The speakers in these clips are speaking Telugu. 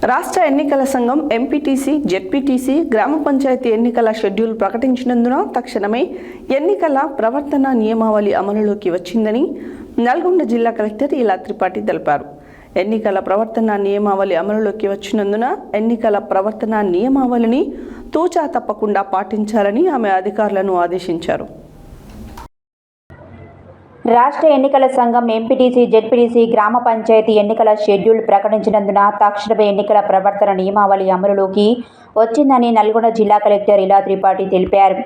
రాష్ట్ర ఎన్నికల సంఘం ఎంపీటీసీ, జెడ్పీటీసీ, గ్రామ పంచాయతీ ఎన్నికల షెడ్యూల్ ప్రకటించినందున తక్షణమే ఎన్నికల ప్రవర్తన నియమావళి అమలులోకి వచ్చిందని నల్గొండ జిల్లా కలెక్టర్ ఇలా త్రిపాఠి తెలిపారు. ఎన్నికల ప్రవర్తన నియమావళి అమలులోకి వచ్చినందున ఎన్నికల ప్రవర్తన నియమావళిని తూచా తప్పకుండా పాటించాలని ఆమె అధికారులను ఆదేశించారు. రాష్ట్ర ఎన్నికల సంఘం ఎంపీటీసీ, జెడ్పీటీసీ, గ్రామ పంచాయతీ ఎన్నికల షెడ్యూల్ ప్రకటించినందున తక్షణమే ఎన్నికల ప్రవర్తన నియమావళి అమలులోకి వచ్చిందని నల్గొండ జిల్లా కలెక్టర్ ఇలా త్రిపాఠి తెలిపారు.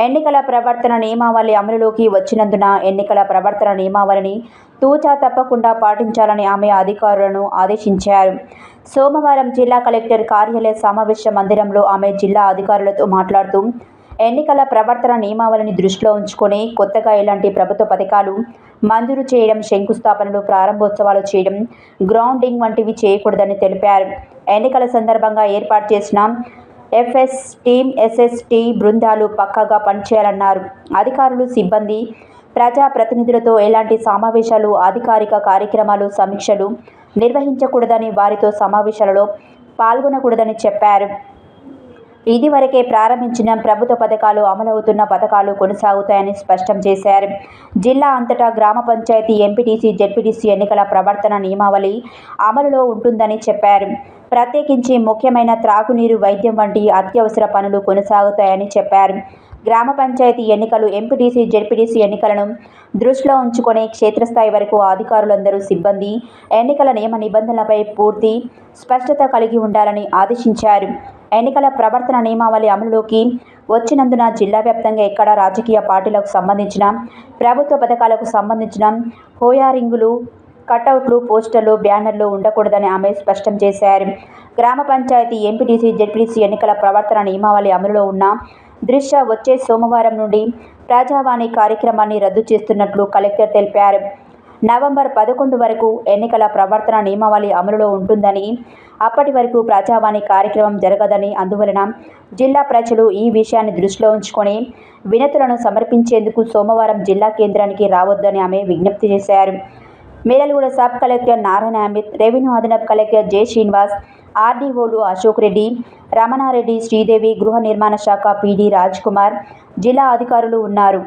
ఎన్నికల ప్రవర్తన నియమావళి అమలులోకి వచ్చినందున ఎన్నికల ప్రవర్తన నియమావళిని తూచా తప్పకుండా పాటించాలని ఆమె అధికారులను ఆదేశించారు. సోమవారం జిల్లా కలెక్టర్ కార్యాలయ సమావేశ మందిరంలో ఆమె జిల్లా అధికారులతో మాట్లాడుతూ ఎన్నికల ప్రవర్తన నియమావళిని దృష్టిలో ఉంచుకొని కొత్తగా ఎలాంటి ప్రభుత్వ పథకాలు మంజూరు చేయడం, శంకుస్థాపనలు, ప్రారంభోత్సవాలు చేయడం, గ్రౌండింగ్ వంటివి చేయకూడదని తెలిపారు. ఎన్నికల సందర్భంగా ఏర్పాటు చేసిన ఎఫ్ఎస్ టీమ్, ఎస్ఎస్టీ బృందాలు పక్కాగా పనిచేయాలన్నారు. అధికారులు, సిబ్బంది, ప్రజాప్రతినిధులతో ఎలాంటి సమావేశాలు, అధికారిక కార్యక్రమాలు, సమీక్షలు నిర్వహించకూడదని, వారితో సమావేశాలలో పాల్గొనకూడదని చెప్పారు. ఇదివరకే ప్రారంభించిన ప్రభుత్వ పథకాలు, అమలవుతున్న పథకాలు కొనసాగుతాయని స్పష్టం చేశారు. జిల్లా అంతటా గ్రామ పంచాయతీ, ఎంపీటీసీ, జెడ్పీటీసీ ఎన్నికల ప్రవర్తన నియమావళి అమలులో ఉంటుందని చెప్పారు. ప్రత్యేకించి ముఖ్యమైన త్రాగునీరు, వైద్యం వంటి అత్యవసర పనులు కొనసాగుతాయని చెప్పారు. గ్రామ పంచాయతీ ఎన్నికలు, ఎంపీటీసీ, జెడ్పీటీసీ ఎన్నికలను దృష్టిలో ఉంచుకొని క్షేత్రస్థాయి వరకు అధికారులందరూ, సిబ్బంది ఎన్నికల నియమ నిబంధనలపై పూర్తి స్పష్టత కలిగి ఉండాలని ఆదేశించారు. ఎన్నికల ప్రవర్తన నియమావళి అమలులోకి వచ్చినందున జిల్లా వ్యాప్తంగా ఎక్కడ రాజకీయ పార్టీలకు సంబంధించిన ప్రభుత్వ పథకాలకు సంబంధించిన హోయారింగులు, కటౌట్లు, పోస్టర్లు, బ్యానర్లు ఉండకూడదని ఆమె స్పష్టం చేశారు. గ్రామ పంచాయతీ, ఎంపీటీసీ, జెడ్పీటీసీ ఎన్నికల ప్రవర్తన నియమావళి అమలులో ఉన్న దృష్ట్యా వచ్చే సోమవారం నుండి ప్రజావాణి కార్యక్రమాన్ని రద్దు చేస్తున్నట్లు కలెక్టర్ తెలిపారు. నవంబర్ 11 వరకు ఎన్నికల ప్రవర్తన నియమావళి అమలులో ఉంటుందని, అప్పటి వరకు ప్రజావాణి కార్యక్రమం జరగదని, అందువలన జిల్లా ప్రజలు ఈ విషయాన్ని దృష్టిలో ఉంచుకొని వినతులను సమర్పించేందుకు సోమవారం జిల్లా కేంద్రానికి రావద్దని ఆమె విజ్ఞప్తి చేశారు. Melaguda sub collector Narayana Amit, revenue అదనపు కలెక్టర్ జె శ్రీనివాస్, ఆర్డీఓలు అశోక్ రెడ్డి, రమణారెడ్డి, శ్రీదేవి, గృహ నిర్మాణ శాఖ పీడీ రాజ్ కుమార్, జిల్లా అధికారులు ఉన్నారు.